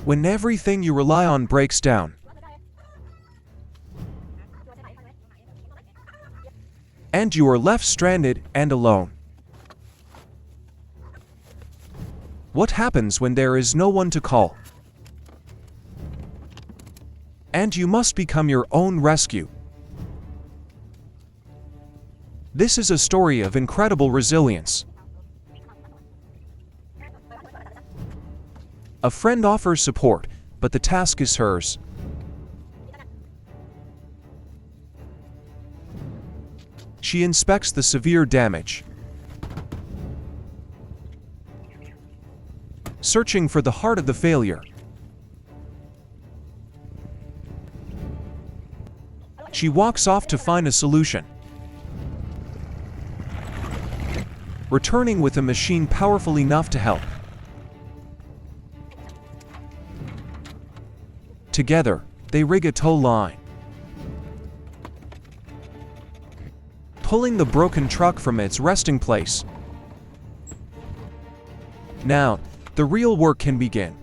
When everything you rely on breaks down, and you are left stranded and alone. What happens when there is no one to call? And you must become your own rescue. This is a story of incredible resilience. A friend offers support, but the task is hers. She inspects the severe damage, searching for the heart of the failure. She walks off to find a solution, returning with a machine powerful enough to help. Together, they rig a tow line, pulling the broken truck from its resting place. Now, the real work can begin.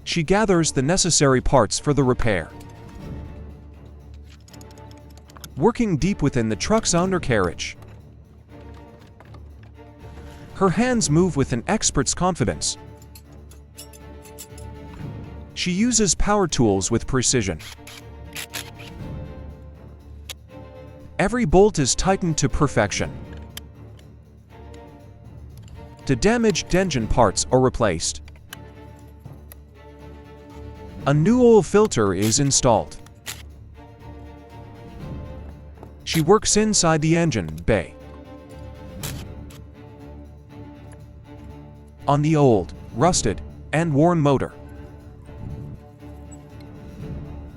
She gathers the necessary parts for the repair, working deep within the truck's undercarriage. Her hands move with an expert's confidence. She uses power tools with precision. Every bolt is tightened to perfection. The damaged engine parts are replaced. A new oil filter is installed. She works inside the engine bay, on the old, rusted, and worn motor.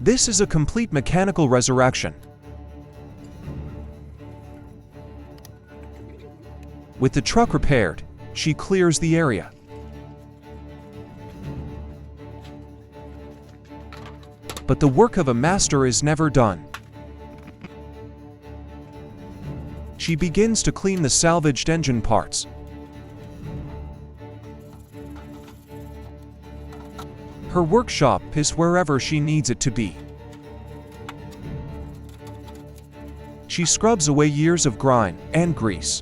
This is a complete mechanical resurrection. With the truck repaired, she clears the area. But the work of a master is never done. She begins to clean the salvaged engine parts. Her workshop is wherever she needs it to be. She scrubs away years of grime and grease,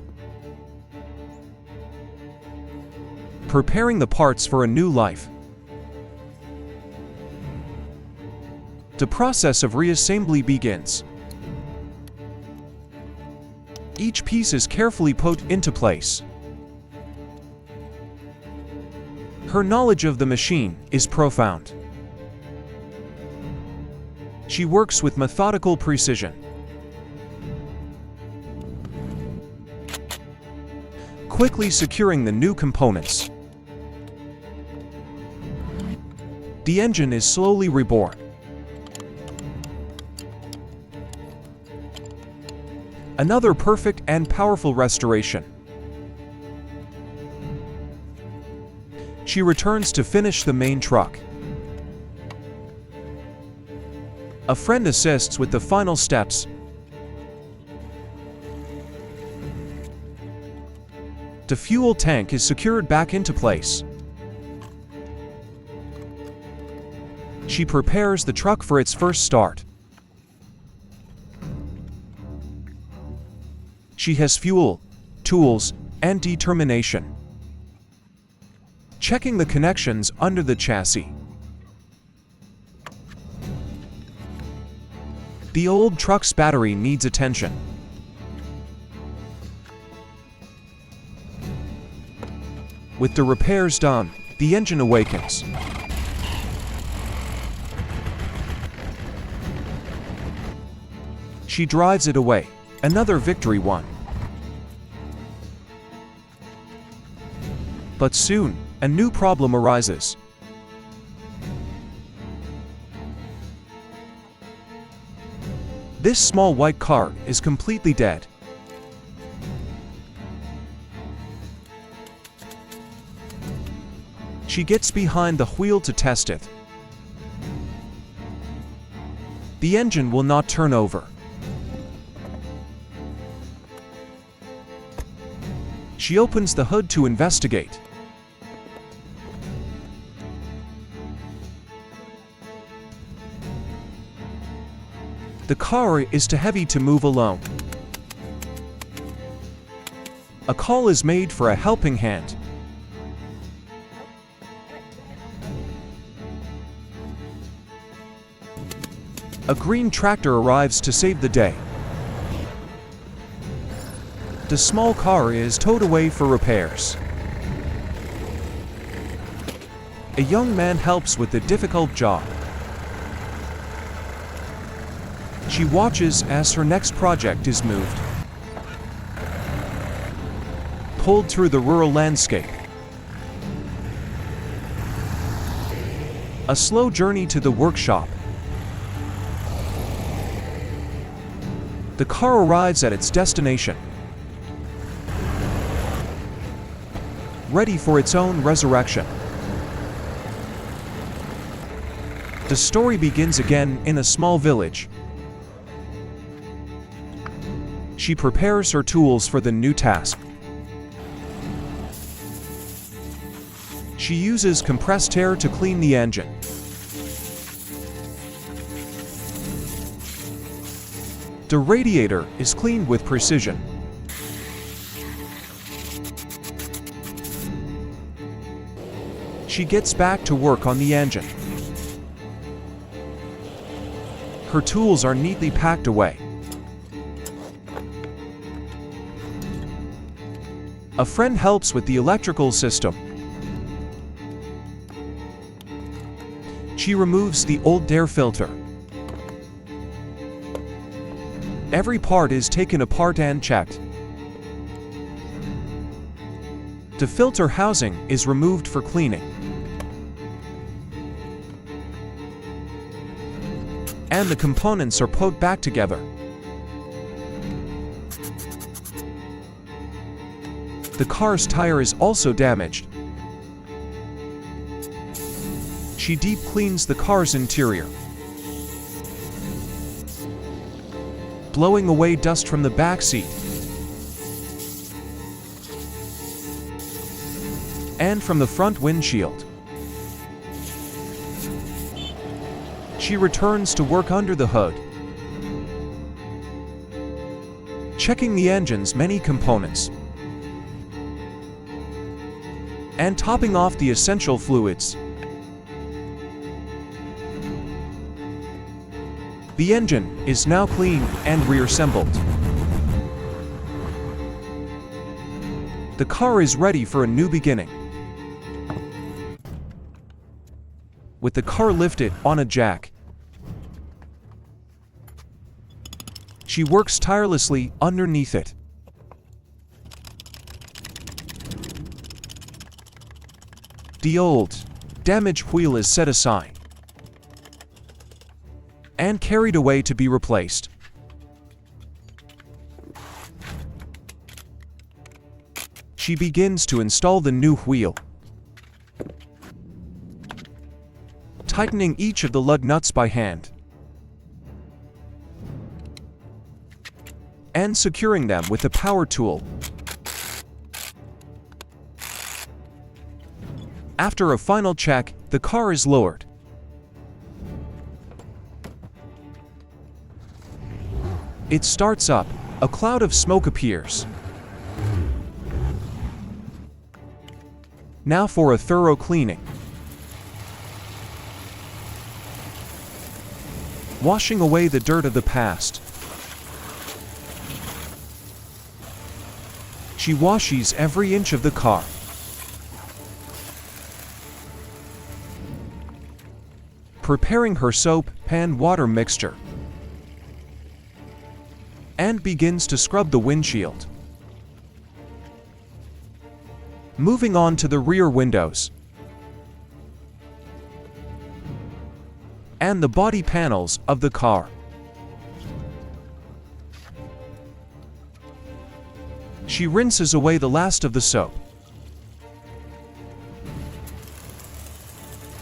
preparing the parts for a new life. The process of reassembly begins. Each piece is carefully put into place. Her knowledge of the machine is profound. She works with methodical precision, quickly securing the new components. The engine is slowly reborn. Another perfect and powerful restoration. She returns to finish the main truck. A friend assists with the final steps. The fuel tank is secured back into place. She prepares the truck for its first start. She has fuel, tools, and determination, checking the connections under the chassis. The old truck's battery needs attention. With the repairs done, the engine awakens. She drives it away, another victory won. But soon, a new problem arises. This small white car is completely dead. She gets behind the wheel to test it. The engine will not turn over. She opens the hood to investigate. The car is too heavy to move alone. A call is made for a helping hand. A green tractor arrives to save the day. The small car is towed away for repairs. A young man helps with the difficult job. She watches as her next project is moved. Pulled through the rural landscape. A slow journey to the workshop. The car arrives at its destination, ready for its own resurrection. The story begins again in a small village. She prepares her tools for the new task. She uses compressed air to clean the engine. The radiator is cleaned with precision. She gets back to work on the engine. Her tools are neatly packed away. A friend helps with the electrical system. She removes the old air filter. Every part is taken apart and checked. The filter housing is removed for cleaning. And the components are put back together. The car's tire is also damaged. She deep cleans the car's interior, blowing away dust from the back seat and from the front windshield. She returns to work under the hood, checking the engine's many components and topping off the essential fluids. The engine is now cleaned and reassembled. The car is ready for a new beginning. With the car lifted on a jack, she works tirelessly underneath it. The old, damaged wheel is set aside and carried away to be replaced. She begins to install the new wheel, tightening each of the lug nuts by hand and securing them with the power tool. After a final check, the car is lowered. It starts up. A cloud of smoke appears. Now for a thorough cleaning. Washing away the dirt of the past. She washes every inch of the car. Preparing her soap, pan water mixture. And begins to scrub the windshield. Moving on to the rear windows and the body panels of the car. She rinses away the last of the soap.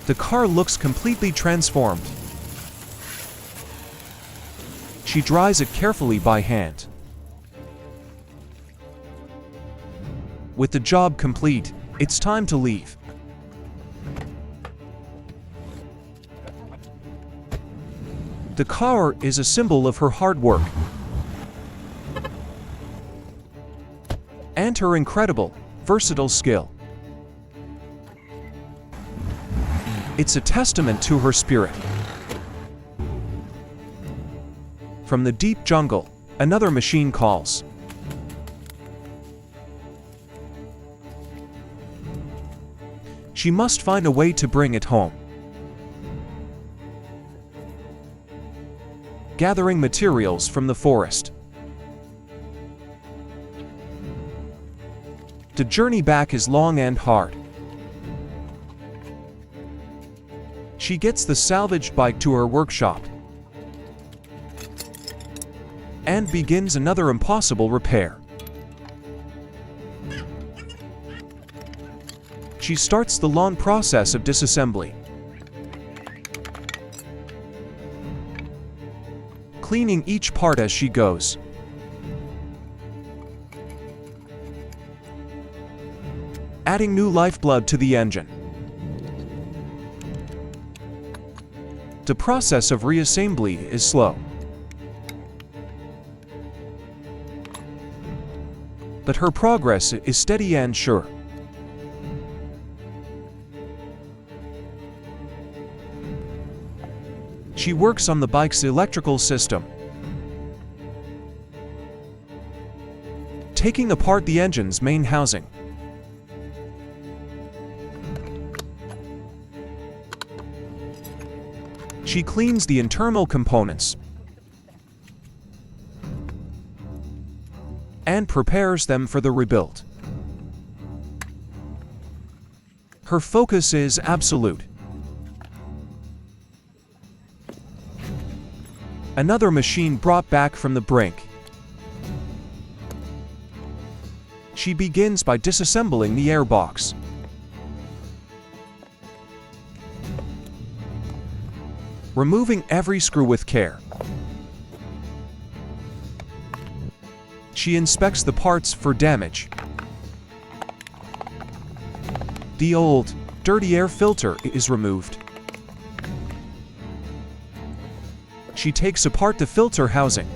The car looks completely transformed. She dries it carefully by hand. With the job complete, it's time to leave. The car is a symbol of her hard work and her incredible, versatile skill. It's a testament to her spirit. From the deep jungle, another machine calls. She must find a way to bring it home. Gathering materials from the forest. The journey back is long and hard. She gets the salvaged bike to her workshop and begins another impossible repair. She starts the long process of disassembly, cleaning each part as she goes. Adding new lifeblood to the engine. The process of reassembly is slow, but her progress is steady and sure. She works on the bike's electrical system, taking apart the engine's main housing. She cleans the internal components and prepares them for the rebuild. Her focus is absolute. Another machine brought back from the brink. She begins by disassembling the airbox. Removing every screw with care. She inspects the parts for damage. The old, dirty air filter is removed. She takes apart the filter housing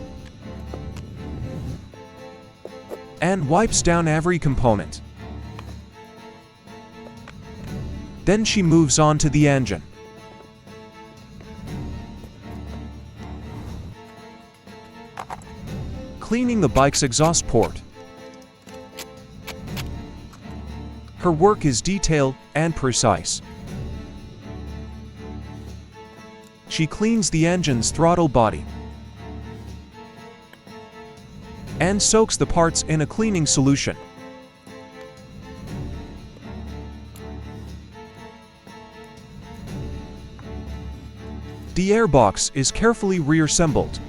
and wipes down every component. Then she moves on to the engine. Cleaning the bike's exhaust port. Her work is detailed and precise. She cleans the engine's throttle body and soaks the parts in a cleaning solution. The airbox is carefully reassembled.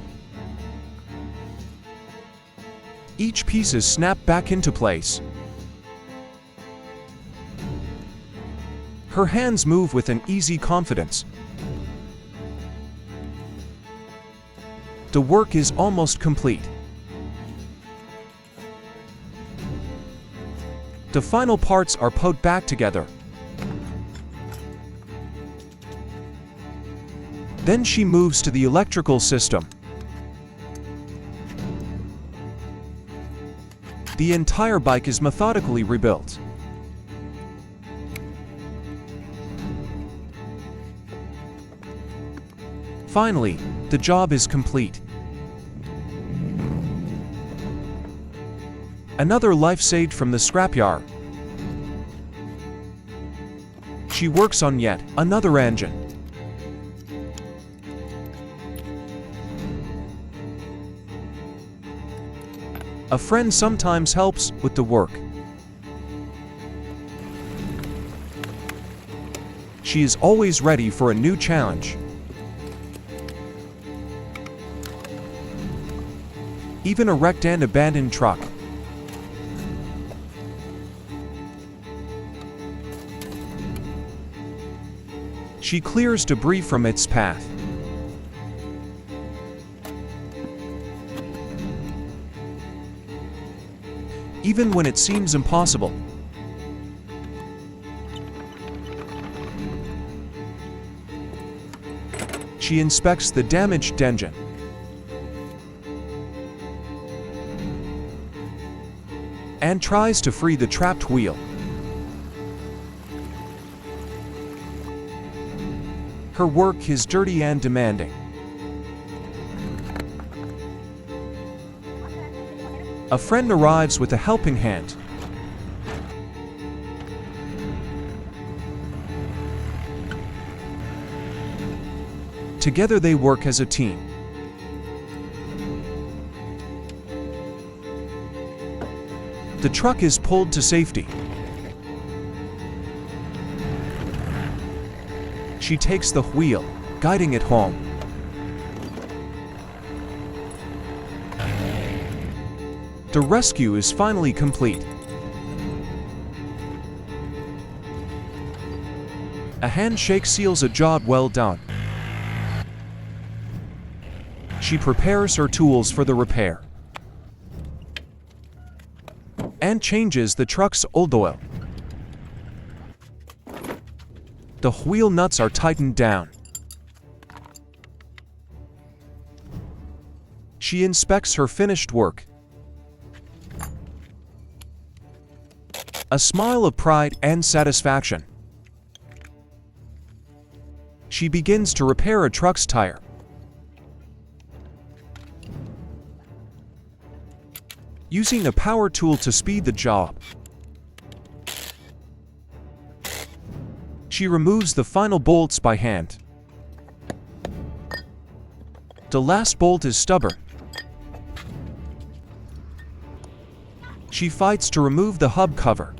Each piece is snapped back into place. Her hands move with an easy confidence. The work is almost complete. The final parts are put back together. Then she moves to the electrical system. The entire bike is methodically rebuilt. Finally, the job is complete. Another life saved from the scrapyard. She works on yet another engine. A friend sometimes helps with the work. She is always ready for a new challenge. Even a wrecked and abandoned truck. She clears debris from its path. Even when it seems impossible. She inspects the damaged engine. And tries to free the trapped wheel. Her work is dirty and demanding. A friend arrives with a helping hand. Together they work as a team. The truck is pulled to safety. She takes the wheel, guiding it home. The rescue is finally complete. A handshake seals a job well done. She prepares her tools for the repair and changes the truck's old oil. The wheel nuts are tightened down. She inspects her finished work. A smile of pride and satisfaction. She begins to repair a truck's tire. Using a power tool to speed the job. She removes the final bolts by hand. The last bolt is stubborn. She fights to remove the hub cover.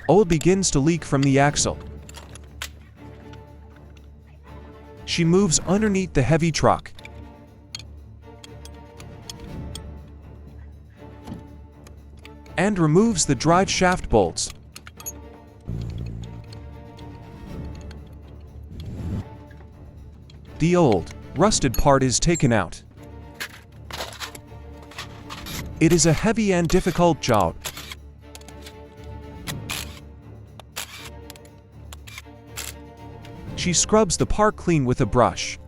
Oil begins to leak from the axle. She moves underneath the heavy truck. And removes the drive shaft bolts. The old, rusted part is taken out. It is a heavy and difficult job. She scrubs the part clean with a brush.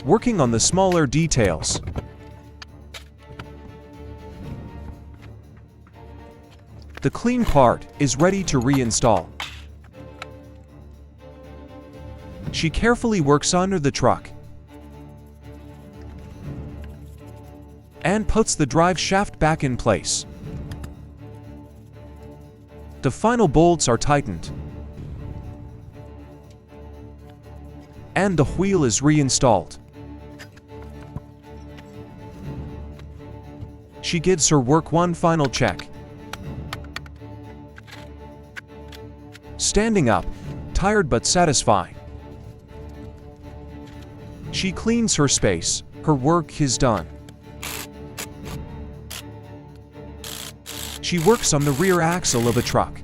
Working on the smaller details. The clean part is ready to reinstall. She carefully works under the truck and puts the drive shaft back in place. The final bolts are tightened, and the wheel is reinstalled. She gives her work one final check. Standing up, tired but satisfied. She cleans her space. Her work is done. She works on the rear axle of a truck.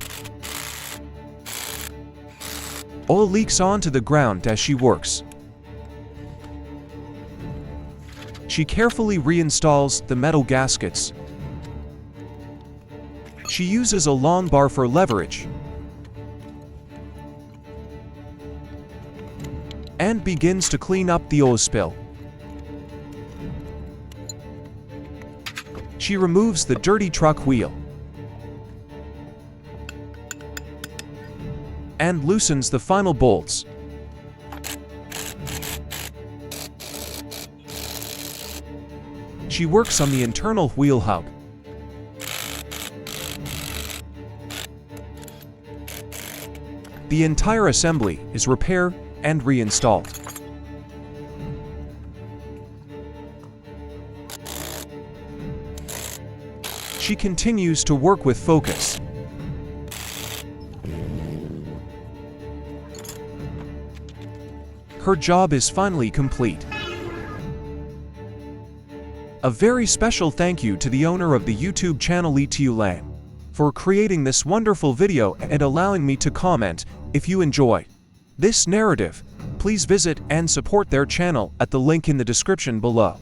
Oil leaks onto the ground as she works. She carefully reinstalls the metal gaskets. She uses a long bar for leverage and begins to clean up the oil spill. She removes the dirty truck wheel and loosens the final bolts. She works on the internal wheel hub. The entire assembly is repaired and reinstalled. She continues to work with focus. Her job is finally complete. A very special thank you to the owner of the YouTube channel Lam for creating this wonderful video and allowing me to comment. If you enjoy this narrative, please visit and support their channel at the link in the description below.